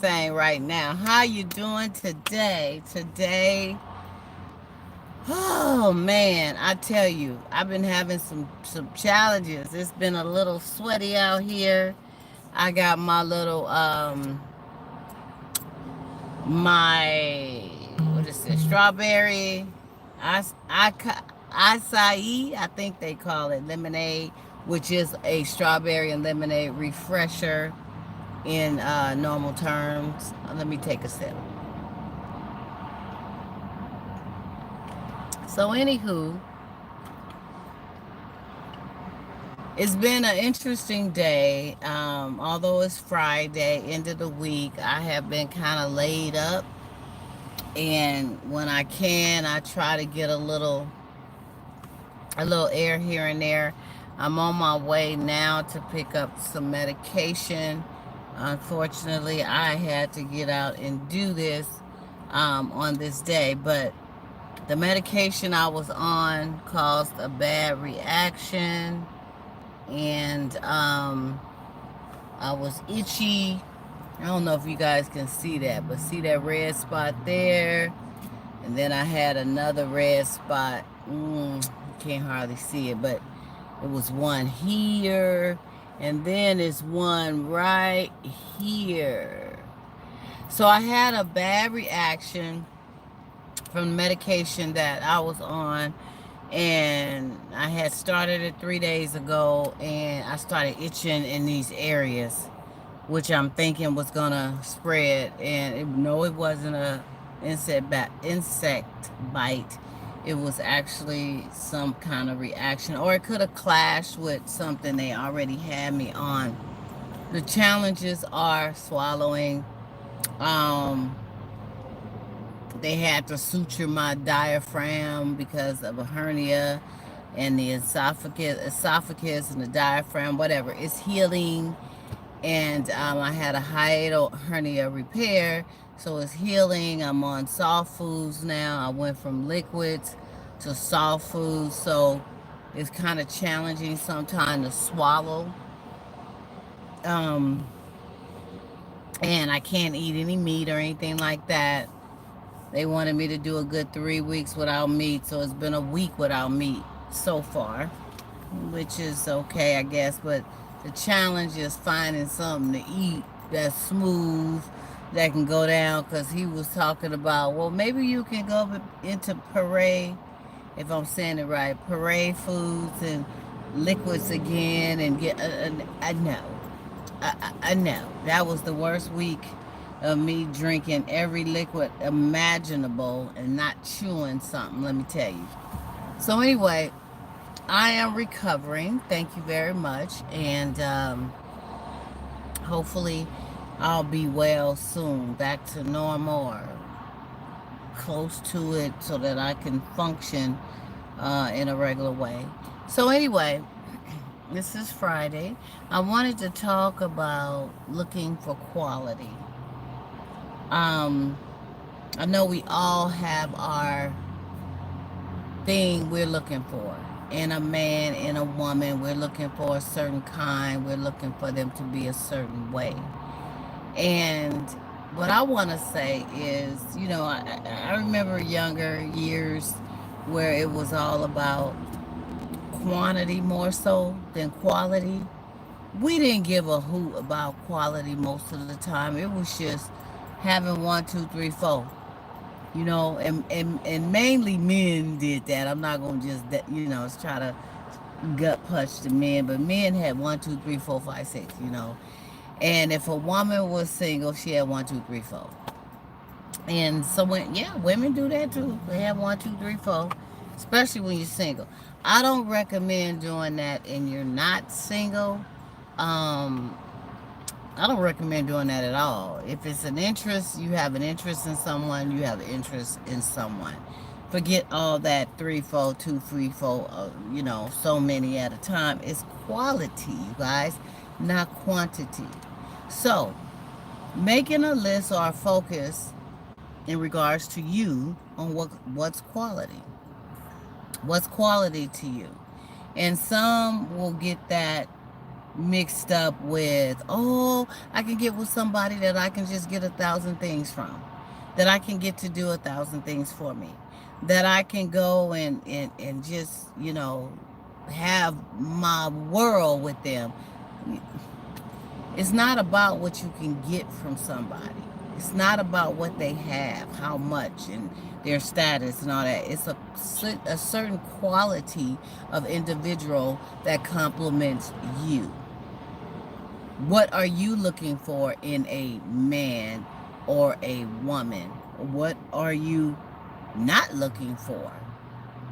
saying right now. How you doing today? Oh man, I tell you, I've been having some challenges. It's been a little sweaty out here. I got my little my what is it? Strawberry, acai. I think they call it lemonade, which is a strawberry and lemonade refresher in normal terms. Let me take a sip. So, anywho, it's been an interesting day. Although it's Friday, end of the week, I have been kind of laid up. And when I can, I try to get a little air here and there. I'm on my way now to pick up some medication. Unfortunately, I had to get out and do this on this day, but the medication I was on caused a bad reaction, and I was itchy. I don't know if you guys can see that, but see that red spot there? And then I had another red spot. You can't hardly see it, but it was one here, and then it's one right here. So I had a bad reaction from the medication that I was on, and I had started it 3 days ago, and I started itching in these areas, which I'm thinking was gonna spread. And no, it wasn't a insect bite. It was actually some kind of reaction, or it could have clashed with something they already had me on. The challenges are swallowing. Um, they had to suture my diaphragm because of a hernia, and the esophagus and the diaphragm, whatever, it's healing. And I had a hiatal hernia repair, so it's healing. I'm on soft foods now. I went from liquids to soft foods, so it's kind of challenging sometimes to swallow. Um, and I can't eat any meat or anything like that. They wanted me to do a good 3 weeks without meat, so it's been a week without meat so far, which is okay, I guess. But the challenge is finding something to eat that's smooth, that can go down. Because he was talking about, well, maybe you can go into Parade, if I'm saying it right, Parade Foods and liquids again, and get. I know, I know that was the worst week of me drinking every liquid imaginable and not chewing something. Let me tell you. So anyway, I am recovering. Thank you very much. And hopefully I'll be well soon, back to normal or close to it, so that I can function in a regular way. So anyway, this is Friday. I wanted to talk about looking for quality. Um, I know we all have our thing we're looking for. In a man, in a woman, we're looking for a certain kind. We're looking for them to be a certain way. And what I want to say is, I remember younger years where it was all about quantity more so than quality. We didn't give a hoot about quality most of the time. It was just having one, two, three, four. And mainly men did that. I'm not gonna just try to gut punch the men, but men had one, two, three, four, five, six. And if a woman was single, she had one, two, three, four. And so women do that too. They have one, two, three, four, especially when you're single. I don't recommend doing that, and you're not single. Um, I don't recommend doing that at all. If it's an interest, you have an interest in someone, you have an interest in someone. Forget all that three, four, two, three, four, so many at a time. It's quality, you guys, not quantity. So, making a list or a focus in regards to you on what's quality. What's quality to you? And some will get that mixed up with, oh, I can get with somebody that I can just get 1,000 things from, that I can get to do 1,000 things for me, that I can go and just, you know, have my world with them. It's not about what you can get from somebody. It's not about what they have, how much, and their status and all that. It's a certain quality of individual that complements you. What are you looking for in a man or a woman? What are you not looking for?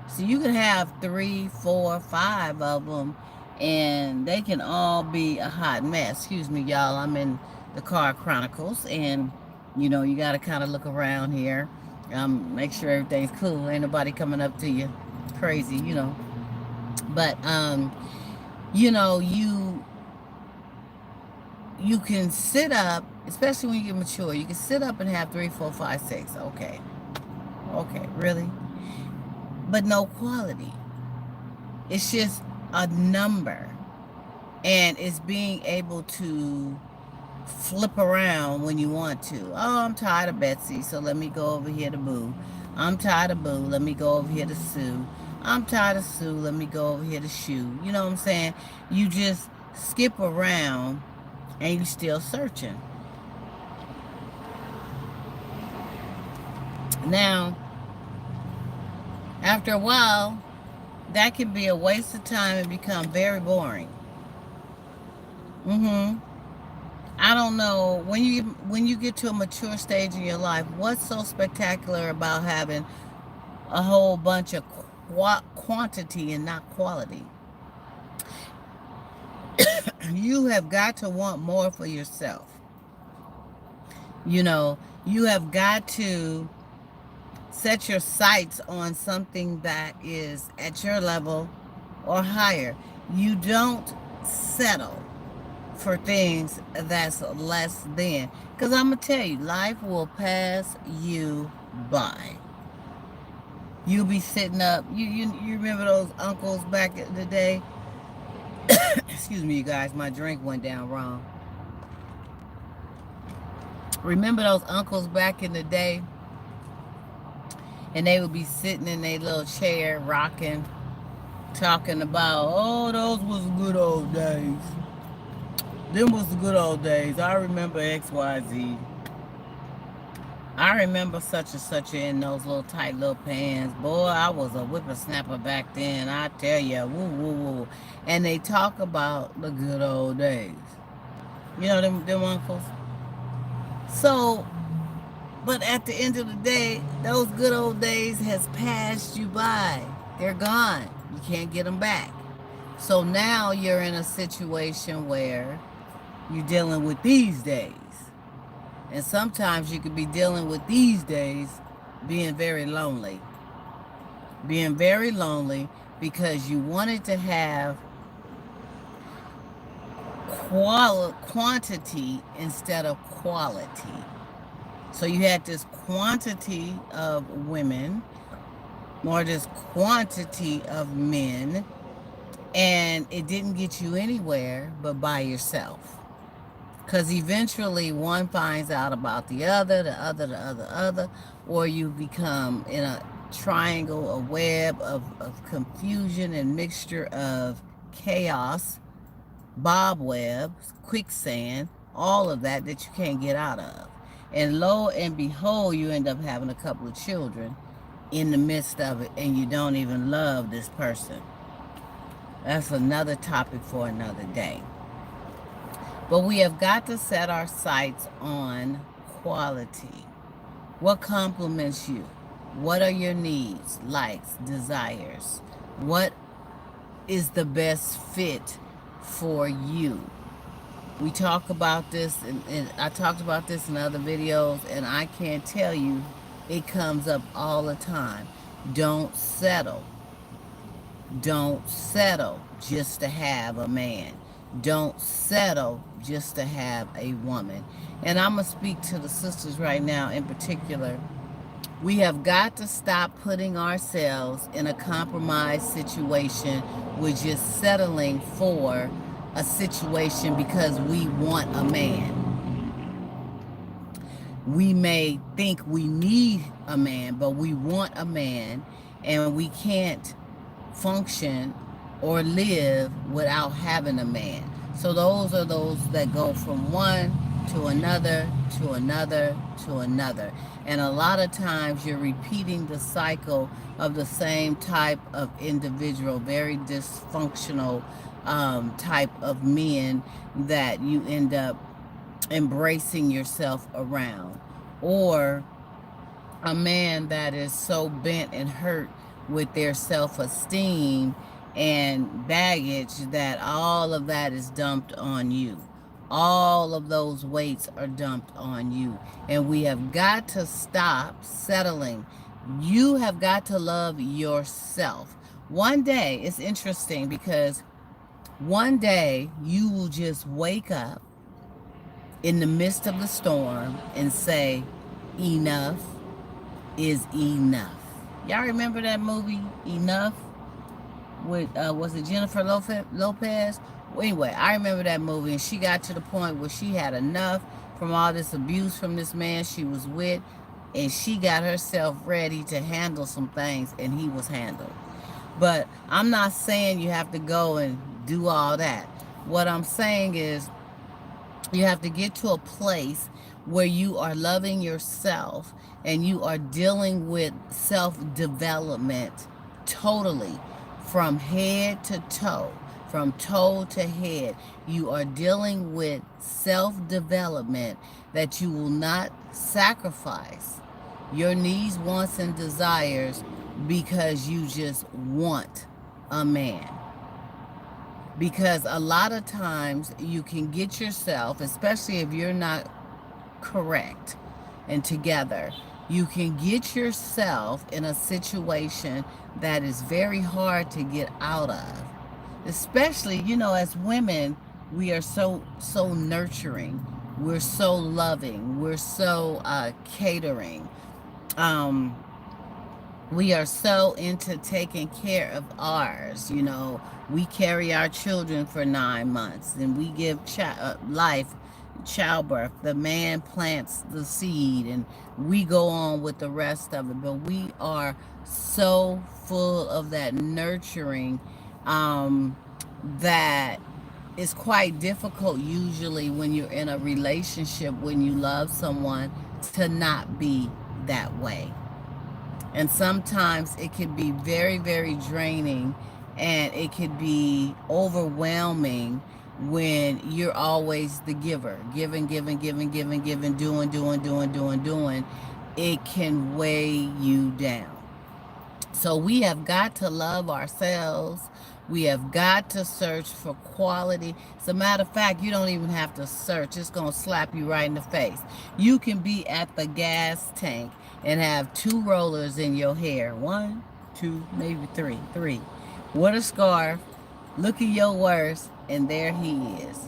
So you can have 3, 4, 5 of them, and they can all be a hot mess. Excuse me, y'all. I'm in the Car Chronicles, and you know, you got to kind of look around here. Make sure everything's cool. Ain't nobody coming up to you crazy, you know. But you know, you can sit up, especially when you get mature. You can sit up and have 3, 4, 5, 6. Okay, really, but no quality. It's just a number, and it's being able to flip around when you want to. Oh, I'm tired of Betsy, so let me go over here to Boo. I'm tired of Boo, let me go over here to Sue. I'm tired of Sue, let me go over here to Shoe. You know what I'm saying? You just skip around and you're still searching. Now, after a while, that can be a waste of time and become very boring. I don't know, when you get to a mature stage in your life, what's so spectacular about having a whole bunch of quantity and not quality? You have got to want more for yourself. You know, you have got to set your sights on something that is at your level or higher. You don't settle for things that's less than. Because I'm going to tell you, life will pass you by. You'll be sitting up. You remember those uncles back in the day? Excuse me, you guys. My drink went down wrong. Remember those uncles back in the day? And they would be sitting in their little chair, rocking, talking about, oh, those was the good old days. Them was the good old days. I remember XYZ. I remember such and such in those little tight little pants. Boy, I was a whippersnapper back then. I tell you, woo, woo, woo. And they talk about the good old days. You know them uncles? So, but at the end of the day, those good old days has passed you by. They're gone. You can't get them back. So now you're in a situation where you're dealing with these days. And sometimes you could be dealing with these days being very lonely. Being very lonely because you wanted to have quantity instead of quality. So you had this quantity of women or this quantity of men, and it didn't get you anywhere but by yourself. Because eventually one finds out about the other, or you become in a triangle, a web of confusion and mixture of chaos, bob webs, quicksand, all of that you can't get out of. And lo and behold, you end up having a couple of children in the midst of it, and you don't even love this person. That's another topic for another day. But we have got to set our sights on quality. What complements you? What are your needs, likes, desires? What is the best fit for you? We talk about this, and I talked about this in other videos, and I can't tell you, it comes up all the time. Don't settle. Don't settle just to have a man. Don't settle just to have a woman. And I'm going to speak to the sisters right now in particular. We have got to stop putting ourselves in a compromised situation with just settling for a situation because we want a man. We may think we need a man, but we want a man, and we can't function or live without having a man. So those are those that go from one to another, to another, to another. And a lot of times you're repeating the cycle of the same type of individual, very dysfunctional type of men that you end up embracing yourself around. Or a man that is so bent and hurt with their self-esteem and baggage that all of that is dumped on you. All of those weights are dumped on you. And we have got to stop settling. You have got to love yourself. One day, it's interesting because one day you will just wake up in the midst of the storm and say, enough is enough. Y'all remember that movie, Enough? With, was it Jennifer Lopez? Well, anyway, I remember that movie, and she got to the point where she had enough from all this abuse from this man she was with, and she got herself ready to handle some things, and he was handled. But I'm not saying you have to go and do all that. What I'm saying is you have to get to a place where you are loving yourself and you are dealing with self-development totally, from head to toe, from toe to head. You are dealing with self-development that you will not sacrifice your needs, wants, and desires because you just want a man. Because a lot of times you can get yourself, especially if you're not correct and together, you can get yourself in a situation that is very hard to get out of. Especially, you know, as women, we are so nurturing. We're so loving. We're so catering. We are so into taking care of ours. You know, we carry our children for 9 months and we give childbirth. The man plants the seed and we go on with the rest of it. But we are so full of that nurturing that it's quite difficult usually when you're in a relationship, when you love someone, to not be that way. And sometimes it can be very, very draining, and it could be overwhelming when you're always the giver. Giving, doing. It can weigh you down. So we have got to love ourselves. We have got to search for quality. As a matter of fact, you don't even have to search. It's going to slap you right in the face. You can be at the gas tank and have 2 rollers in your hair. 1, 2, maybe 3. With a scarf, look at your worst, and there he is.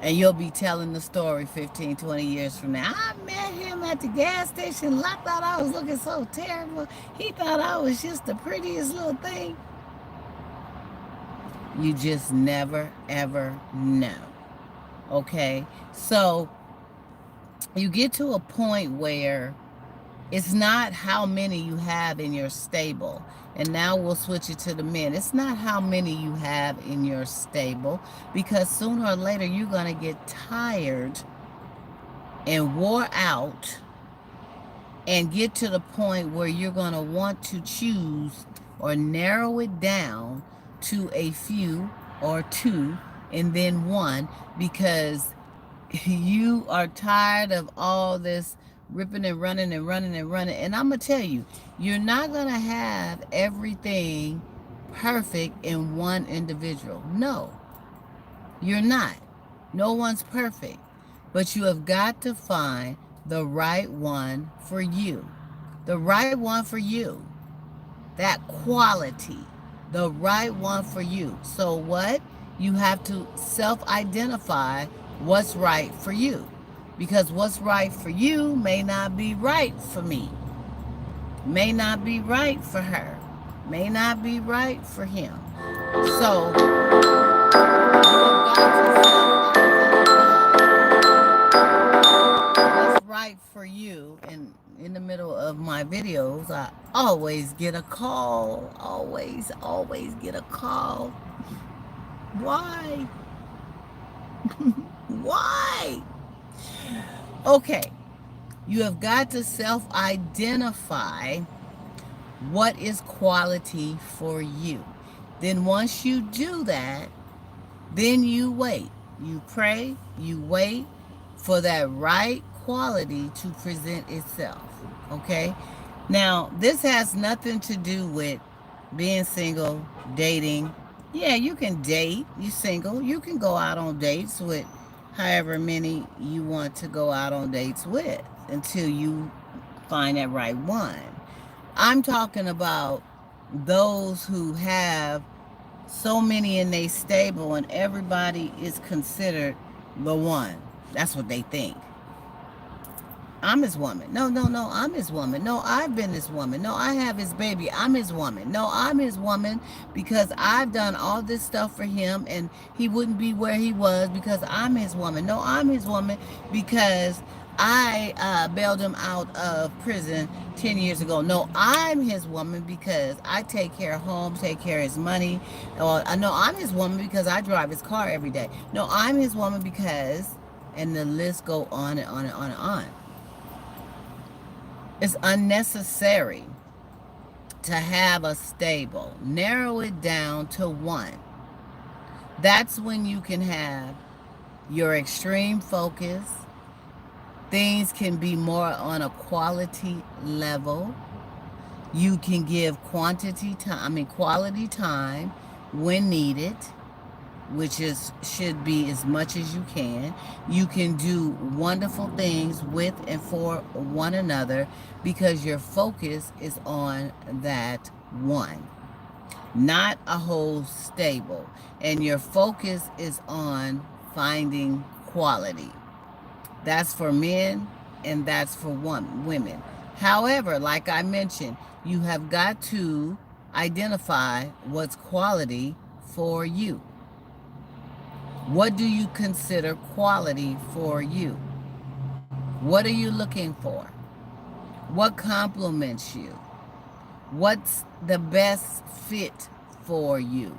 And you'll be telling the story 15, 20 years from now. I met him at the gas station. I thought I was looking so terrible. He thought I was just the prettiest little thing. You just never, ever know. Okay? So you get to a point where it's not how many you have in your stable. And now we'll switch it to the men. It's not how many you have in your stable, because sooner or later you're going to get tired and wore out and get to the point where you're going to want to choose or narrow it down to a few or 2 and then 1, because you are tired of all this ripping and running. And I'm going to tell you, you're not going to have everything perfect in one individual. No, you're not. No one's perfect. But you have got to find the right one for you. The right one for you. That quality. The right one for you. So what? You have to self-identify what's right for you. Because what's right for you may not be right for me. May not be right for her. May not be right for him. So what's right for you. And in the middle of my videos, I always get a call. Always get a call. Why? Why? Okay, you have got to self-identify what is quality for you. Then once you do that, then you wait. You pray, you wait for that right quality to present itself. Okay? Now, this has nothing to do with being single, dating. Yeah, you can date. You single. You can go out on dates with however many you want to go out on dates with until you find that right one. I'm talking about those who have so many in their stable and everybody is considered the one. That's what they think. I'm his woman. No, I'm his woman. No, I've been his woman. No, I have his baby. I'm his woman. No, I'm his woman because I've done all this stuff for him and he wouldn't be where he was because I'm his woman. No, I'm his woman because I bailed him out of prison 10 years ago. No, I'm his woman because I take care of home, take care of his money. Or, no, I'm his woman because I drive his car every day. No, I'm his woman because, and the list go on and on and on and on. It's unnecessary to have a stable. Narrow it down to one. That's when you can have your extreme focus. Things can be more on a quality level. You can give quality time when needed, which should be as much as you can. You can do wonderful things with and for one another because your focus is on that one, not a whole stable. And your focus is on finding quality. That's for men and that's for women. However, like I mentioned, you have got to identify what's quality for you. What do you consider quality for you? What are you looking for? What compliments you? What's the best fit for you?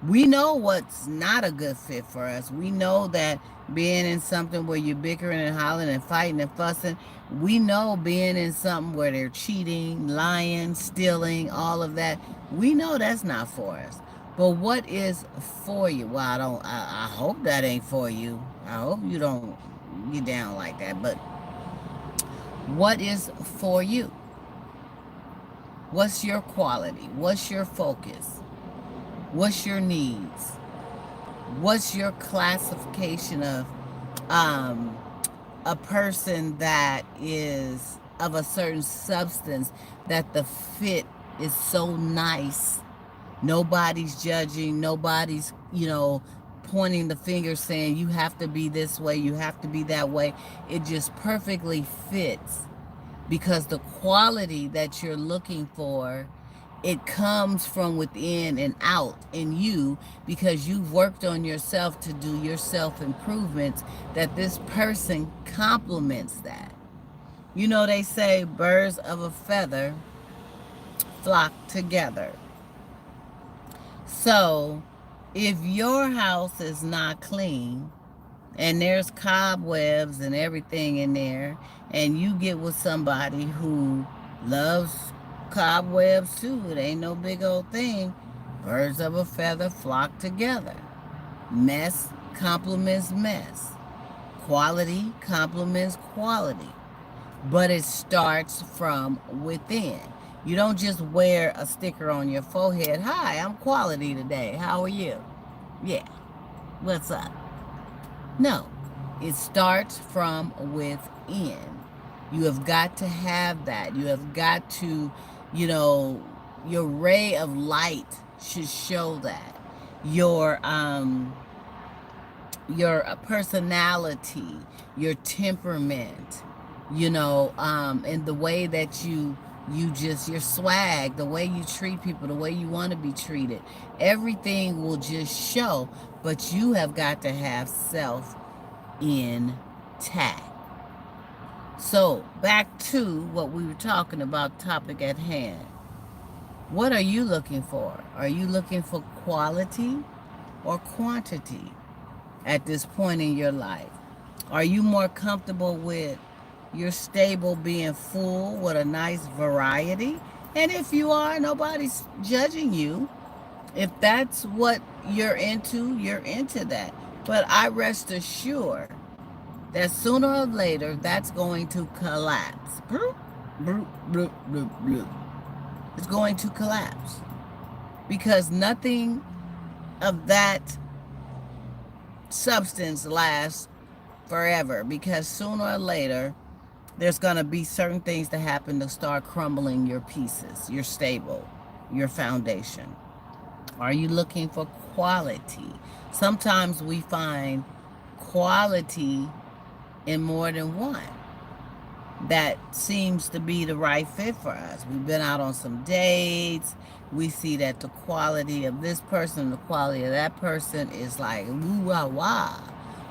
We know what's not a good fit for us. We know that being in something where you're bickering and hollering and fighting and fussing, we know being in something where they're cheating, lying, stealing, all of that, we know that's not for us. But what is for you? Well, I hope that ain't for you. I hope you don't get down like that. But what is for you? What's your quality? What's your focus? What's your needs? What's your classification of a person that is of a certain substance that the fit is so nice? Nobody's judging. Nobody's, pointing the finger saying you have to be this way, you have to be that way. It just perfectly fits because the quality that you're looking for, it comes from within and out in you because you've worked on yourself to do your self-improvements, that this person complements that. They say birds of a feather flock together. So if your house is not clean and there's cobwebs and everything in there, and you get with somebody who loves cobwebs too, it ain't no big old thing. Birds of a feather flock together. Mess complements mess. Quality complements quality. But it starts from within. You don't just wear a sticker on your forehead. Hi, I'm quality today. How are you? Yeah. What's up? No. It starts from within. You have got to have that. You have got to, your ray of light should show that. Your personality, your temperament, and the way that you your swag, the way you treat people, the way you want to be treated, everything will just show. But you have got to have self intact. So back to what we were talking about, topic at hand. What are you looking for? Are you looking for quality or quantity at this point in your life? Are you more comfortable with your stable being full with a nice variety? And if you are, nobody's judging you. If that's what you're into that. But I rest assured that sooner or later that's going to collapse. It's going to collapse because nothing of that substance lasts forever, because sooner or later there's going to be certain things that happen to start crumbling your pieces, your stable, your foundation. Are you looking for quality? Sometimes we find quality in more than one that seems to be the right fit for us. We've been out on some dates. We see that the quality of this person, the quality of that person is like woo wah wah.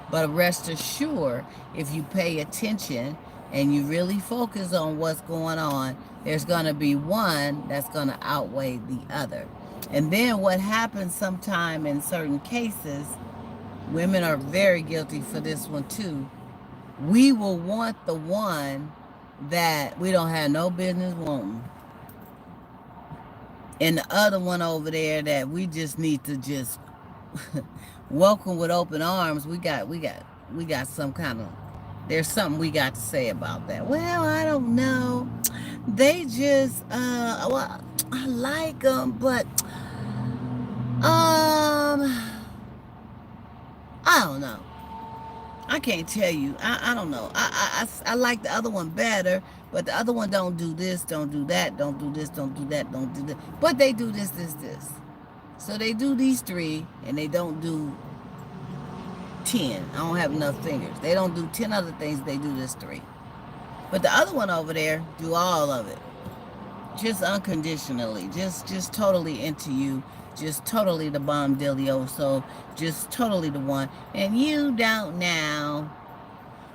But rest assured, if you pay attention and you really focus on what's going on, there's going to be one that's going to outweigh the other. And then what happens sometime in certain cases, women are very guilty for this one too. We will want the one that we don't have no business wanting, and the other one over there that we just need to just welcome with open arms. We got some kind of, there's something we got to say about that. Well, I don't know. They just well, I like them, but I don't know. I can't tell you. I don't know. I like the other one better, but the other one don't do this, don't do that, don't do this, don't do that, don't do that. But they do this. So they do these three, and they don't do 10. I don't have enough fingers. They don't do 10 other things. They do this 3. But the other one over there do all of it. Just unconditionally. Just totally into you. Just totally the bomb dealio. So just totally the one. And you don't now.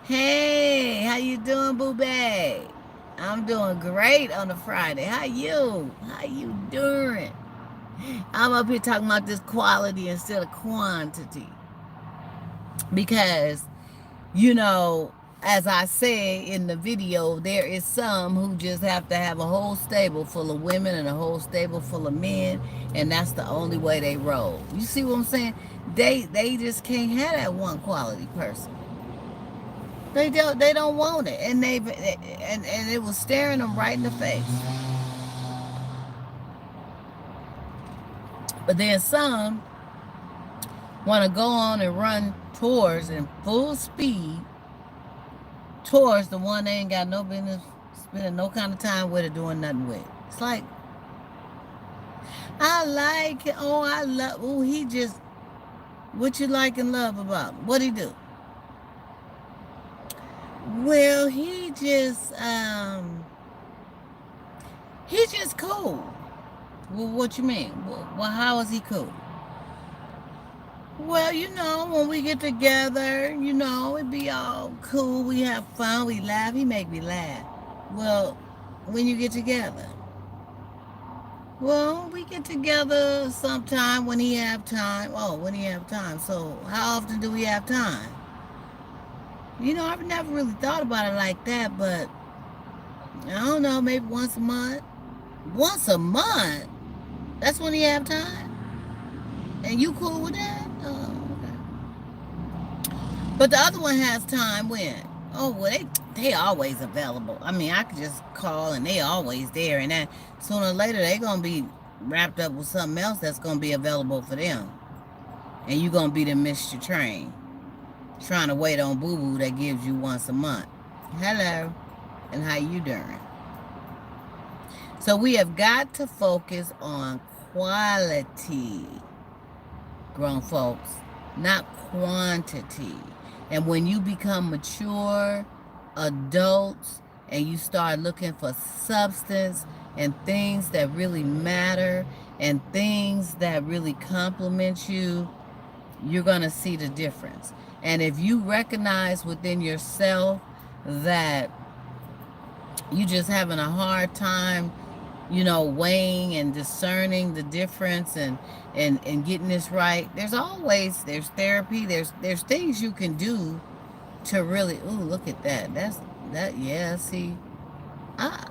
Hey, how you doing, boo bae? I'm doing great on a Friday. How you doing? I'm up here talking about this quality instead of quantity. Because, you know, as I say in the video, there is some who just have to have a whole stable full of women and a whole stable full of men, and that's the only way they roll. You see what I'm saying? They just can't have that one quality person. They don't want it, and and it was staring them right in the face. But then some want to go on and run towards in full speed towards the one they ain't got no business spending no kind of time with or doing nothing with. It's like, I like it. Oh, I love. Oh, he just. What you like and love about him? What'd he do? Well, he's just cool. Well, what you mean? Well, how is he cool? Well, you know, when we get together, you know, it be all cool. We have fun. We laugh. He make me laugh. Well, when you get together? Well, we get together sometime when he have time. Oh, when he have time. So how often do we have time? You know, I've never really thought about it like that, but I don't know, maybe once a month. Once a month? That's when he have time? And you cool with that? Oh, okay. But the other one has time when? Oh, well, they always available. I mean, I could just call and they always there, and then sooner or later they gonna be wrapped up with something else that's gonna be available for them. And you gonna be the missed your train. Trying to wait on boo-boo that gives you once a month. Hello, and how you doing? So we have got to focus on quality, grown folks, not quantity. And when you become mature adults, and you start looking for substance and things that really matter and things that really compliment you, you're going to see the difference. And if you recognize within yourself that you just having a hard time, weighing and discerning the difference and getting this right, there's therapy, there's things you can do to really, ooh, look at that. Yeah, see, I,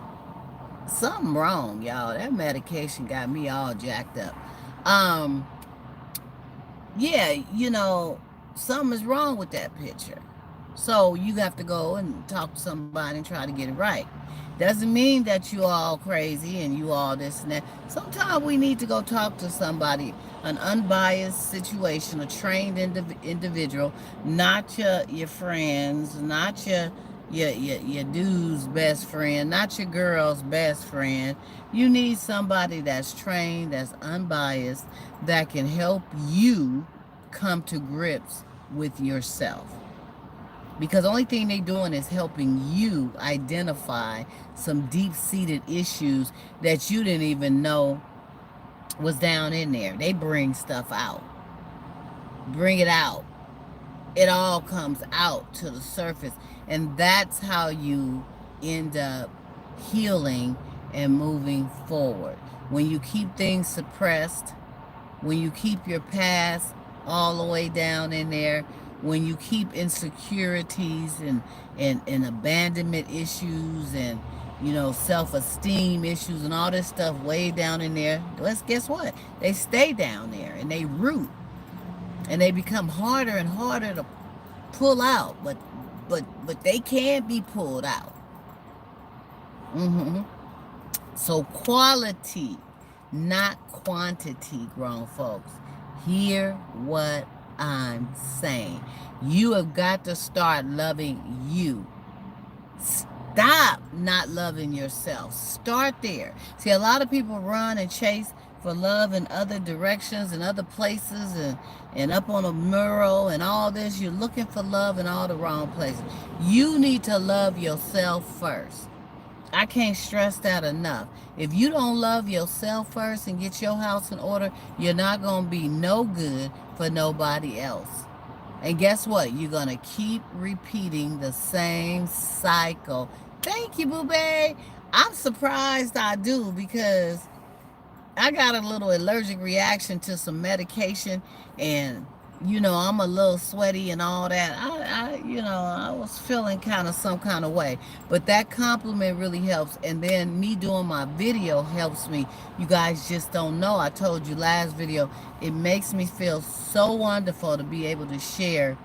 something wrong, y'all. That medication got me all jacked up. Yeah, something is wrong with that picture. So you have to go and talk to somebody and try to get it right. Doesn't mean that you all crazy and you all this and that. Sometimes we need to go talk to somebody, an unbiased situation, a trained individual, not your friends, not your dude's best friend, not your girl's best friend. You need somebody that's trained, that's unbiased, that can help you come to grips with yourself. Because the only thing they're doing is helping you identify some deep-seated issues that you didn't even know was down in there. They bring stuff out. Bring it out. It all comes out to the surface. And that's how you end up healing and moving forward. When you keep things suppressed, when you keep your past all the way down in there, when you keep insecurities and abandonment issues and self-esteem issues and all this stuff way down in there, guess what? They stay down there and they root and they become harder and harder to pull out, but they can be pulled out. So quality, not quantity, grown folks. Hear what I'm saying. You have got to start loving you. Stop not loving yourself. Start there. See, a lot of people run and chase for love in other directions and other places and up on a mural and all this. You're looking for love in all the wrong places. You need to love yourself first. I can't stress that enough. If you don't love yourself first and get your house in order, you're not going to be no good for nobody else. And guess what? You're going to keep repeating the same cycle. Thank you, boo-bae. I'm surprised I do, because I got a little allergic reaction to some medication, and I'm a little sweaty and all that. I was feeling kind of some kind of way. But that compliment really helps. And then me doing my video helps me. You guys just don't know. I told you last video, it makes me feel so wonderful to be able to share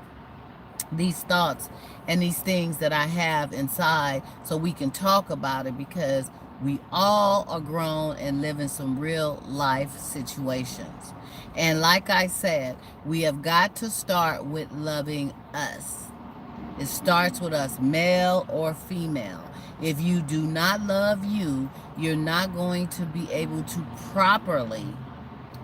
these thoughts and these things that I have inside so we can talk about it, because we all are grown and live in some real life situations. And like I said, we have got to start with loving us. It starts with us, male or female. If you do not love you, you're not going to be able to properly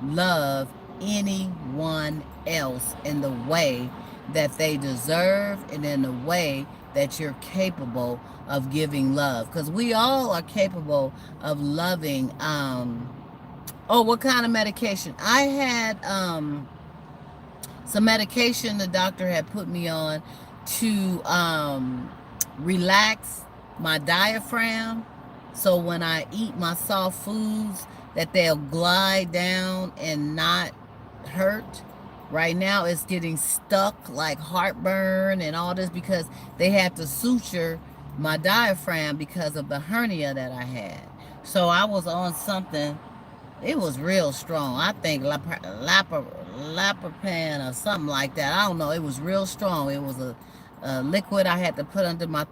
love anyone else in the way that they deserve and in the way that you're capable of giving love. Because we all are capable of loving. Oh, what kind of medication? I had some medication the doctor had put me on to relax my diaphragm. So when I eat my soft foods, that they'll glide down and not hurt. Right now it's getting stuck, like heartburn and all this, because they had to suture my diaphragm because of the hernia that I had. So I was on something. It was real strong. I think Lapapan or something like that. I don't know. It was real strong. It was a liquid I had to put under my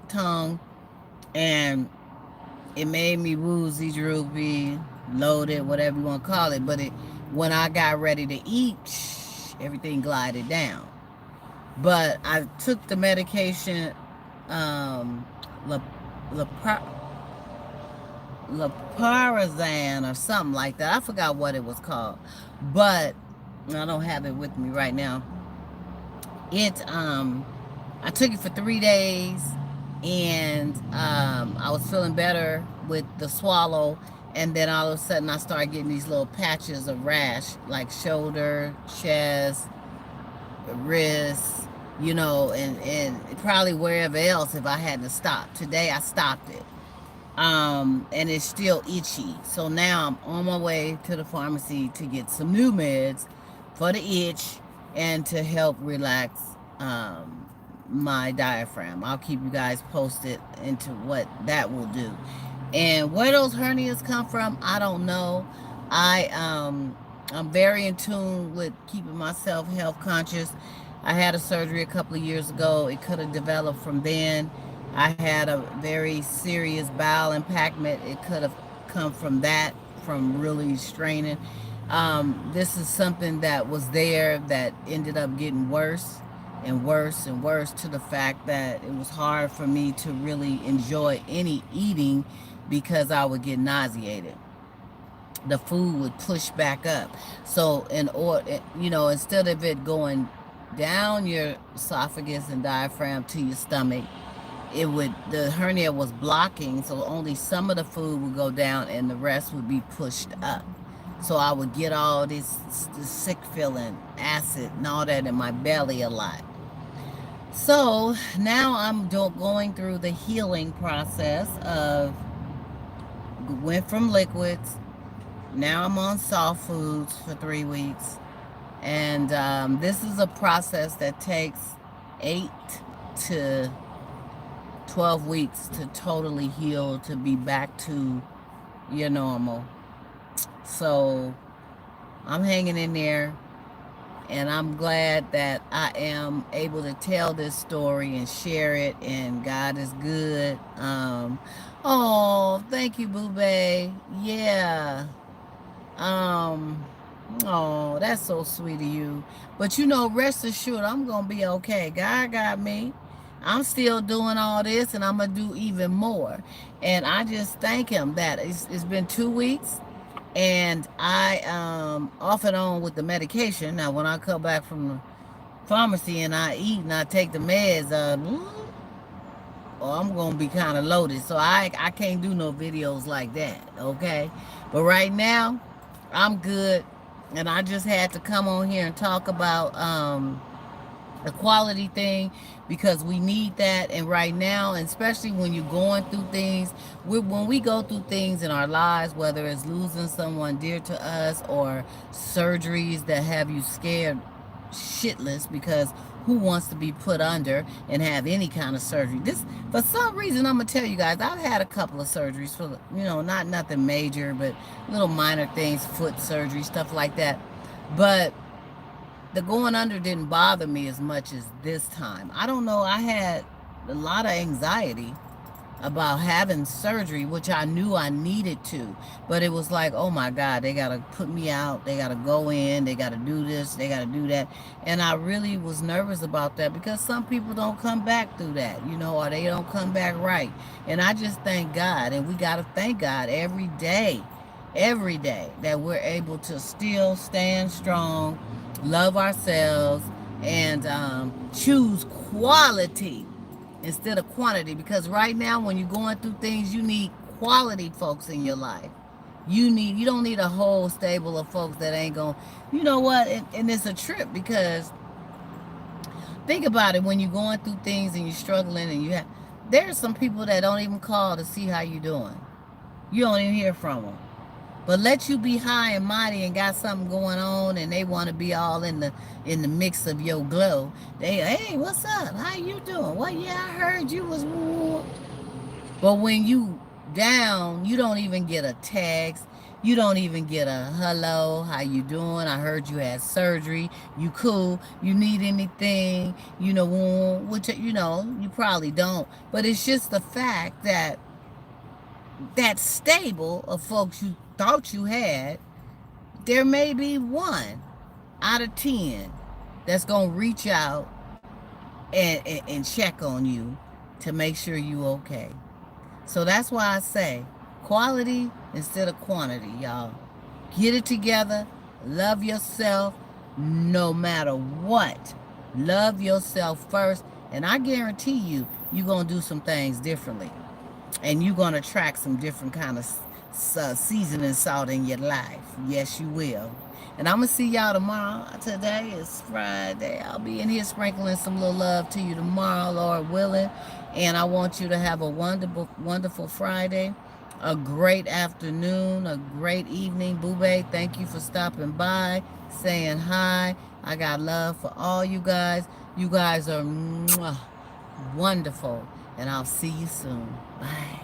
tongue, and it made me woozy, droopy, loaded, whatever you want to call it. But when I got ready to eat, everything glided down. But I took the medication, Loprazan or something like that. I forgot what it was called, but I don't have it with me right now. I took it for 3 days, and I was feeling better with the swallow, and then all of a sudden I started getting these little patches of rash, like shoulder, chest, wrist, you know, and probably wherever else if I hadn't stopped. Today I stopped it. And it's still itchy. So now I'm on my way to the pharmacy to get some new meds for the itch and to help relax my diaphragm. I'll keep you guys posted into what that will do. And where those hernias come from, I don't know. I'm very in tune with keeping myself health conscious. I had a surgery a couple of years ago. It could have developed from then. I had a very serious bowel impactment. It could have come from that, from really straining. This is something that was there that ended up getting worse and worse and worse, to the fact that it was hard for me to really enjoy any eating because I would get nauseated. The food would push back up. So in order, you know, instead of it going down your esophagus and diaphragm to your stomach, the hernia was blocking, so only some of the food would go down and the rest would be pushed up. So I would get all this sick feeling, acid and all that in my belly a lot. So now I'm going through the healing process of, went from liquids, now I'm on soft foods for 3 weeks. And this is a process that takes 8 to 12 weeks to totally heal, to be back to your normal. So I'm hanging in there, and I'm glad that I am able to tell this story and share it, and God is good. Oh, thank you, Boo Bae. Yeah. Oh, that's so sweet of you. But you know, rest assured, I'm going to be okay. God got me. I'm still doing all this, and I'm going to do even more. And I just thank him that it's been 2 weeks, and I off and on with the medication. Now, when I come back from the pharmacy and I eat and I take the meds, I'm going to be kind of loaded. So I can't do no videos like that, okay? But right now, I'm good. And I just had to come on here and talk about the quality thing, because we need that. And right now, especially when you're going through things, when we go through things in our lives, whether it's losing someone dear to us or surgeries that have you scared shitless, because who wants to be put under and have any kind of surgery? This, for some reason, I'm gonna tell you guys, I've had a couple of surgeries for, you know, not nothing major, but little minor things, foot surgery, stuff like that. But the going under didn't bother me as much as this time. I don't know, I had a lot of anxiety about having surgery, which I knew I needed to, but it was like, oh my God, they gotta put me out, they gotta go in, they gotta do this, they gotta do that. And I really was nervous about that, because some people don't come back through that, you know, or they don't come back right. And I just thank God, and we gotta thank God every day that we're able to still stand strong, love ourselves, and choose quality instead of quantity. Because right now, when you're going through things, you need quality folks in your life. You don't need a whole stable of folks that ain't gonna, you know what, and it's a trip, because think about it, when you're going through things and you're struggling, and there's some people that don't even call to see how you're doing. You don't even hear from them. But let you be high and mighty and got something going on, and they want to be all in the mix of your glow. Hey, what's up? How you doing? Well, yeah, I heard you was. But when you down, you don't even get a text. You don't even get a hello, how you doing? I heard you had surgery. You cool? You need anything? You know, which, you know, you probably don't. But it's just the fact that that stable of folks you thought you had, there may be 1 out of 10 that's going to reach out and check on you to make sure you okay. So that's why I say quality instead of quantity, y'all. Get it together. Love yourself no matter what. Love yourself first, and I guarantee you, you're going to do some things differently. And you're going to track some different kind of seasoning salt in your life. Yes, you will. And I'm going to see y'all tomorrow. Today is Friday. I'll be in here sprinkling some little love to you tomorrow, Lord willing. And I want you to have a wonderful, wonderful Friday, a great afternoon, a great evening. Boo-Bae, thank you for stopping by, saying hi. I got love for all you guys. You guys are wonderful. And I'll see you soon. Bye.